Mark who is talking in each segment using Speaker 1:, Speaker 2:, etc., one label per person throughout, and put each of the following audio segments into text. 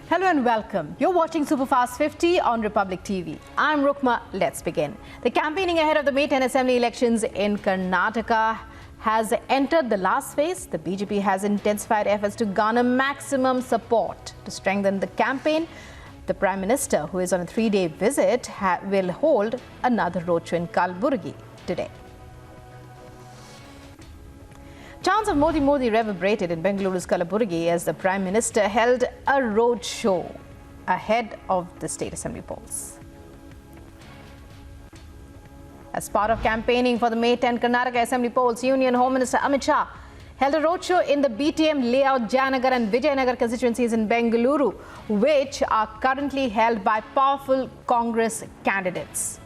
Speaker 1: Hello and welcome. You're watching Superfast 50 on Republic TV. I'm Rukma. Let's begin. The campaigning ahead of the May 10 Assembly elections in Karnataka has entered the last phase. The BJP has intensified efforts to garner maximum support to strengthen the campaign. The Prime Minister, who is on a 3-day visit, will hold another roadshow in Kalaburagi today. Chants of Modi Modi reverberated in Bengaluru's Kalaburagi as the Prime Minister held a roadshow ahead of the state assembly polls. As part of campaigning for the May 10 Karnataka Assembly polls, Union Home Minister Amit Shah held a roadshow in the BTM layout Jayanagar and Vijayanagar constituencies in Bengaluru, which are currently held by powerful Congress candidates.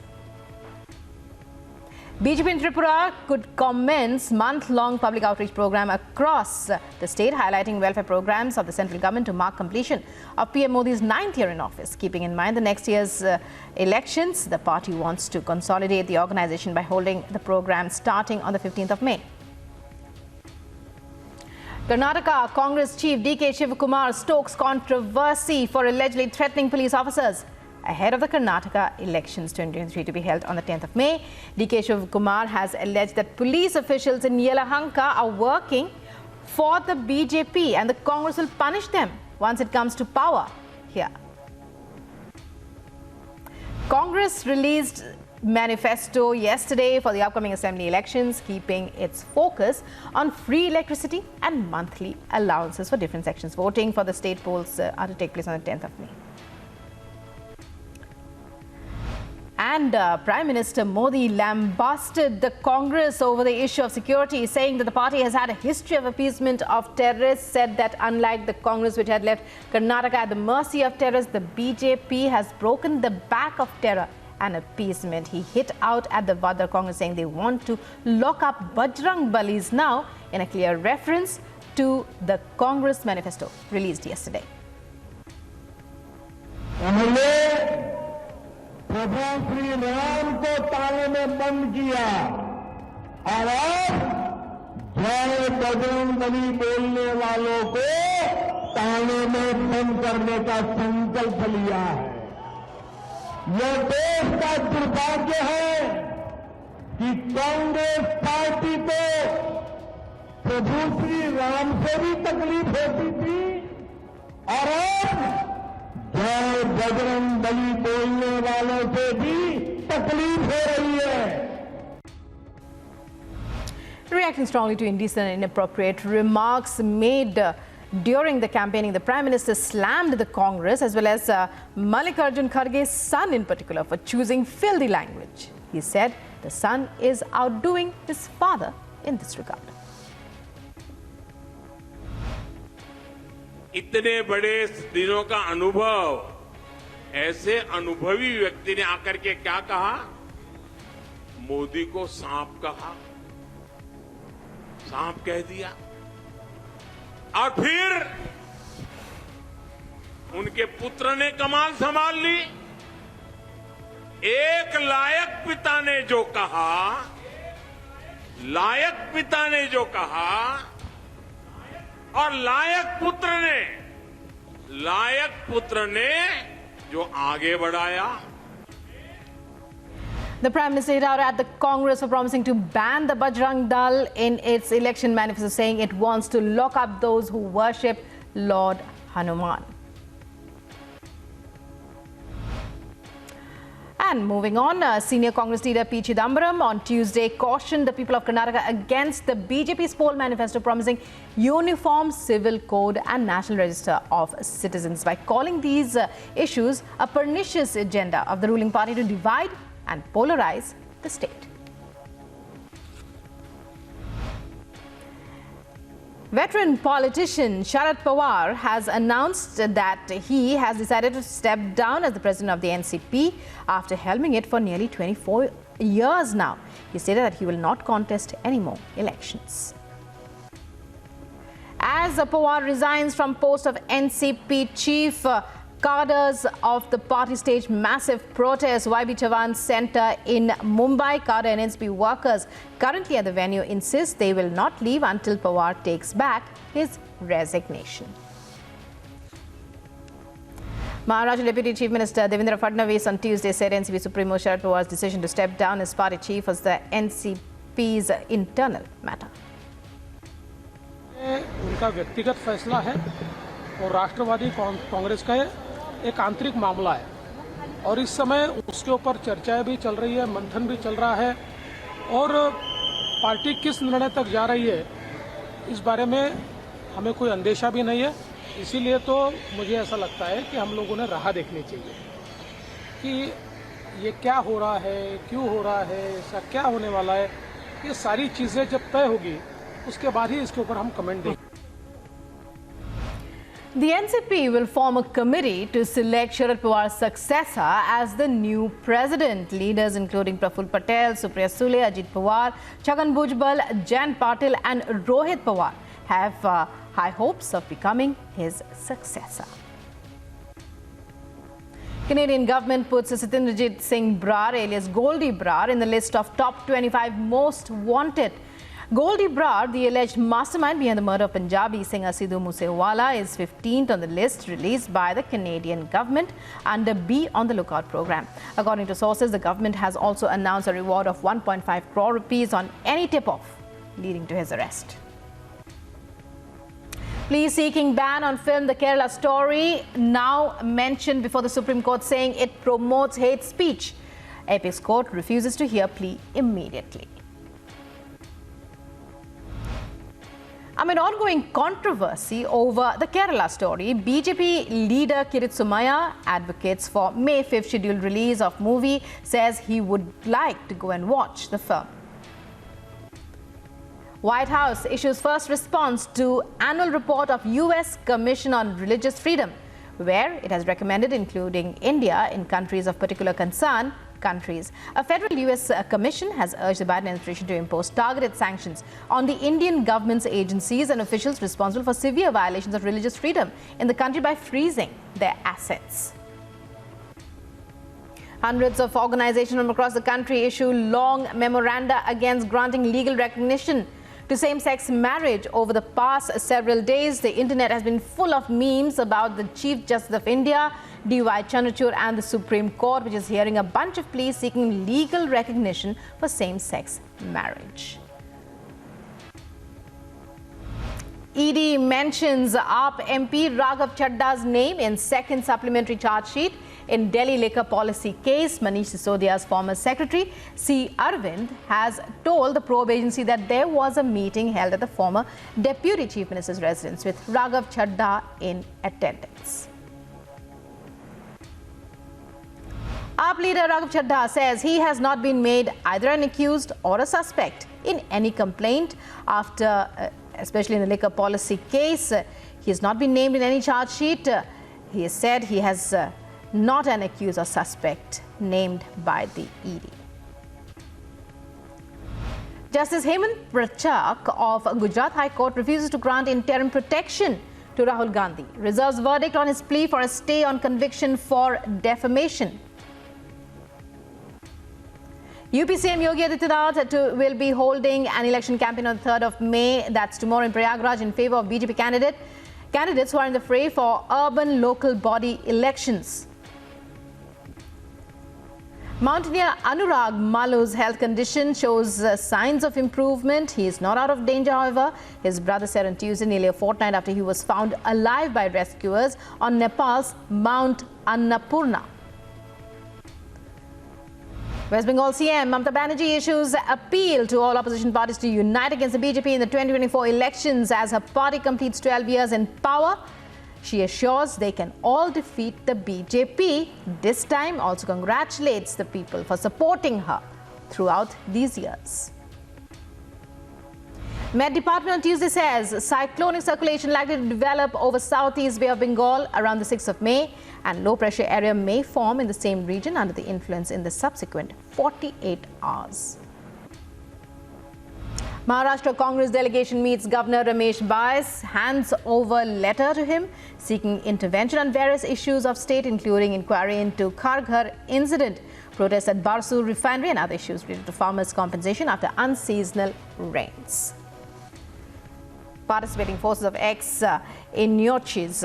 Speaker 1: BJP in Tripura could commence month-long public outreach program across the state, highlighting welfare programs of the central government to mark completion of PM Modi's 9th year in office. Keeping in mind the next year's elections, the party wants to consolidate the organization by holding the program starting on the 15th of May. Karnataka Congress Chief D.K. Shivakumar stokes controversy for allegedly threatening police officers ahead of the Karnataka elections 2023 to be held on the 10th of May. D.K. Shivakumar has alleged that police officials in Yelahanka are working for the BJP and the Congress will punish them once it comes to power here. Congress released manifesto yesterday for the upcoming assembly elections, keeping its focus on free electricity and monthly allowances for different sections. Voting for the state polls are to take place on the 10th of May. And Prime Minister Modi lambasted the Congress over the issue of security, saying that the party has had a history of appeasement of terrorists, said that unlike the Congress, which had left Karnataka at the mercy of terrorists, the BJP has broken the back of terror and appeasement. He hit out at the Vadar Congress, saying they want to lock up Bajrang Balis now, in a clear reference to the Congress manifesto released yesterday.
Speaker 2: प्रभु श्री राम को ताले में बंद किया और अब जय बजरंगबली बोलने वालों को ताले में बंद करने का संकल्प लिया है। यह देश का दुर्भाग्य है कि कांग्रेस पार्टी को प्रभु श्री राम से भी तकलीफ होती थी और अब जय बजरंगबली बोलने वालों से भी तकलीफ हो रही है.
Speaker 1: Reacting strongly to indecent and inappropriate remarks made during the campaigning, the Prime Minister slammed the Congress as well as Mallikarjun Kharge's son in particular for choosing filthy language. He said the son is outdoing his father in this regard.
Speaker 3: इतने बड़े दिनों का अनुभव, ऐसे अनुभवी व्यक्ति ने आकर के क्या कहा? मोदी को सांप कहा, सांप कह दिया और फिर उनके पुत्र ने कमान संभाल ली. एक लायक पिता ने जो कहा, लायक पिता ने जो कहा और लायक पुत्र ने जो आगे बढ़ाया.
Speaker 1: The Prime Minister hit out at the Congress for promising to ban the Bajrang Dal in its election manifesto, saying it wants to lock up those who worship Lord Hanuman. And moving on, senior Congress leader P. Chidambaram on Tuesday cautioned the people of Karnataka against the BJP's poll manifesto promising uniform civil code and national register of citizens by calling these issues a pernicious agenda of the ruling party to divide and polarize the state. Veteran politician Sharad Pawar has announced that he has decided to step down as the president of the NCP after helming it for nearly 24 years now. He stated that he will not contest any more elections. As Pawar resigns from post of NCP chief, cadres of the party staged massive protests. YB CHAVAN Centre in Mumbai. Cadre and NCP workers currently at the venue insist they will not leave until Pawar takes back his resignation. Maharashtra Deputy Chief Minister Devendra Fadnavis on Tuesday said NCP Supremo Sharad Pawar's decision to step down as party chief was the NCP's internal matter.
Speaker 4: उनका व्यक्तिगत फैसला है और राष्ट्रवादी कांग्रेस का एक आंतरिक मामला है और इस समय उसके ऊपर चर्चाएं भी चल रही है, मंथन भी चल रहा है और पार्टी किस निर्णय तक जा रही है इस बारे में हमें कोई अंदेशा भी नहीं है। इसीलिए तो मुझे ऐसा लगता है कि हम लोगों ने राह देखनी चाहिए कि ये क्या हो रहा है, क्यों हो रहा है, ऐसा क्या होने वाला है। ये सारी चीज़ें जब तय होगी उसके बाद ही इसके ऊपर हम कमेंट देंगे।
Speaker 1: The NCP will form a committee to select Sharad Pawar's successor as the new president. Leaders including Praful Patel, Supriya Sule, Ajit Pawar, Chhagan Bhujbal, Jayant Patil and Rohit Pawar have high hopes of becoming his successor. Canadian government puts Chitradurga Singh BRAR alias GOLDY BRAR in the list of top 25 most wanted. GOLDY BRAR, the alleged mastermind behind the murder of Punjabi singer Sidhu Moosewala, is 15th on the list released by the Canadian government under Be on the Lookout program. According to sources, the government has also announced a reward of 1.5 crore rupees on any tip-off leading to his arrest. Plea seeking ban on film The Kerala Story now mentioned before the Supreme Court, saying it promotes hate speech. Apex Court refuses to hear plea immediately. Amid ongoing controversy over The Kerala Story, BJP leader Kirit Somaiya advocates for May 5th scheduled release of movie, says he would like to go and watch the film. White House issues first response to annual report of US Commission on Religious Freedom, where it has recommended including India in countries of particular concern. A federal US commission has urged the Biden administration to impose targeted sanctions on the Indian government's agencies and officials responsible for severe violations of religious freedom in the country by freezing their assets. Hundreds of organizations from across the country issue long memoranda against granting legal recognition to same-sex marriage. Over the past several days, the internet has been full of memes about the Chief Justice of India, D.Y. Chandrachud, and the Supreme Court, which is hearing a bunch of pleas seeking legal recognition for same-sex marriage. ED mentions AAP MP Raghav Chaddha's name in second supplementary charge sheet in Delhi liquor policy case. Manish Sisodia's former secretary, C. Arvind, has told the probe agency that there was a meeting held at the former Deputy Chief Minister's residence with Raghav Chaddha in attendance. AAP leader Raghav Chaddha says he has not been made either an accused or a suspect in any complaint after, especially in the liquor policy case. He has not been named in any charge sheet. He has said he has not an accused or suspect named by the ED. Justice Hemant Prachak of Gujarat High Court refuses to grant interim protection to Rahul Gandhi, reserves verdict on his plea for a stay on conviction for defamation. UP CM Yogi Adityanath will be holding an election campaign on the 3rd of May, that's tomorrow, in Prayagraj in favor of BJP candidates who are in the fray for urban local body elections. Mountaineer Anurag Maloo's health condition shows signs of improvement. He is not out of danger, however. His brother said on Tuesday, nearly a fortnight after he was found alive by rescuers on Nepal's Mount Annapurna. West Bengal CM Mamata Banerjee issues appeal to all opposition parties to unite against the BJP in the 2024 elections as her party completes 12 years in power. She assures they can all defeat the BJP. This time also congratulates the people for supporting her throughout these years. Met Department on Tuesday says cyclonic circulation likely to develop over southeast Bay of Bengal around the 6th of May, and low pressure area may form in the same region under the influence in the subsequent 48 hours. Maharashtra Congress delegation meets Governor Ramesh Bais, hands over letter to him seeking intervention on various issues of state, including inquiry into Kharghar incident, protests at Barsu refinery and other issues related to farmers' compensation after unseasonal rains. Participating forces of ex-Inyochis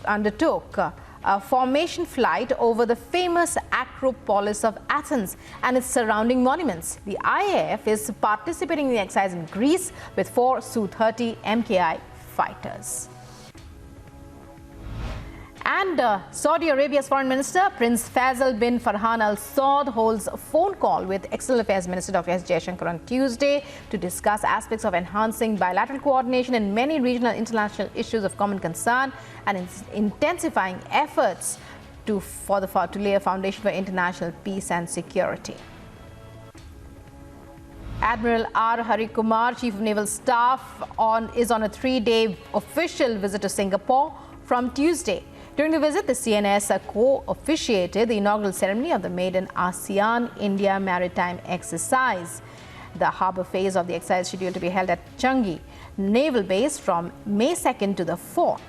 Speaker 1: undertook a formation flight over the famous Acropolis of Athens and its surrounding monuments. The IAF is participating in the exercise in Greece with 4 Su-30 MKI fighters. And Saudi Arabia's Foreign Minister Prince Faisal bin Farhan Al Saud holds a phone call with External Affairs Minister Dr. S. Jaishankar on Tuesday to discuss aspects of enhancing bilateral coordination in many regional and international issues of common concern and intensifying efforts to lay a foundation for international peace and security. Admiral R. Hari Kumar, Chief of Naval Staff, is on a 3-day official visit to Singapore from Tuesday. During the visit, the CNS co-officiated the inaugural ceremony of the maiden ASEAN-India maritime exercise. The harbour phase of the exercise is scheduled to be held at Changi Naval Base from May 2nd to the 4th.